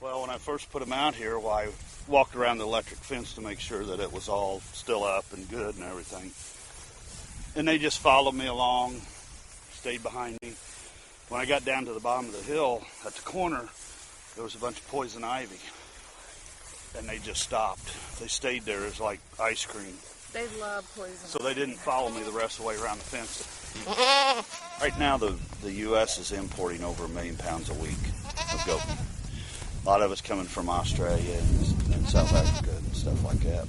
Well, when I first put them out here, well, I walked around the electric fence to make sure that it was all still up and good and everything. And they just followed me along, stayed behind me. When I got down to the bottom of the hill at the corner, there was a bunch of poison ivy. And they just stopped. They stayed there as like ice cream. They love poison. So they didn't follow me the rest of the way around the fence. Right now, the U.S. is importing over 1 million pounds a week of goat meat. A lot of it's coming from Australia and South Africa and stuff like that.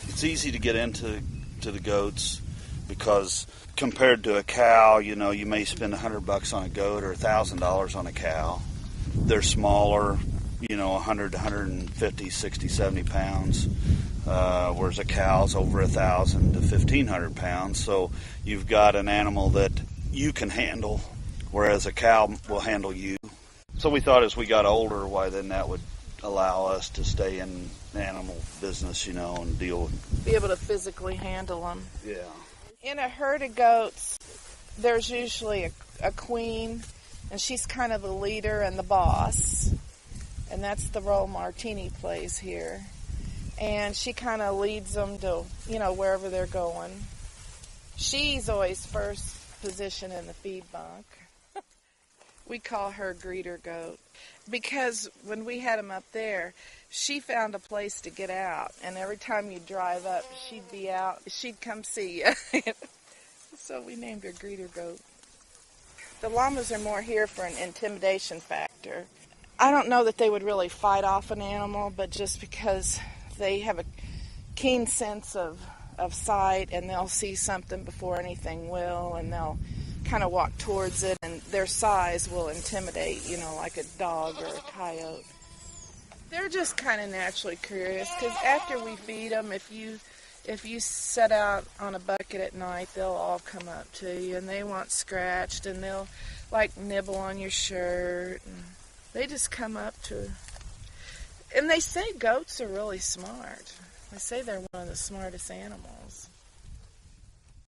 It's easy to get into the goats because compared to a cow, you know, you may spend $100 on a goat or $1,000 on a cow. They're smaller, you know, 100 to 150, 60, 70 pounds, whereas a cow's over 1,000 to 1,500 pounds. So you've got an animal that you can handle, whereas a cow will handle you. So we thought as we got older, why then that would allow us to stay in animal business, you know, and deal with... Be able to physically handle them. Yeah. In a herd of goats, there's usually a queen, and she's kind of the leader and the boss. And that's the role Martini plays here. And she kind of leads them to, you know, wherever they're going. She's always first position in the feed bunk. We call her greeter goat because when we had them up there, she found a place to get out. And every time you drive up, she'd be out. She'd come see you. So we named her greeter goat. The llamas are more here for an intimidation factor. I don't know that they would really fight off an animal, but just because they have a keen sense of sight and they'll see something before anything will, and they'll kind of walk towards it, and their size will intimidate, you know, like a dog or a coyote. They're just kind of naturally curious because after we feed them, if you set out on a bucket at night, they'll all come up to you and they want scratched and they'll like nibble on your shirt and they just come up to, and they say goats are really smart. They say they're one of the smartest animals.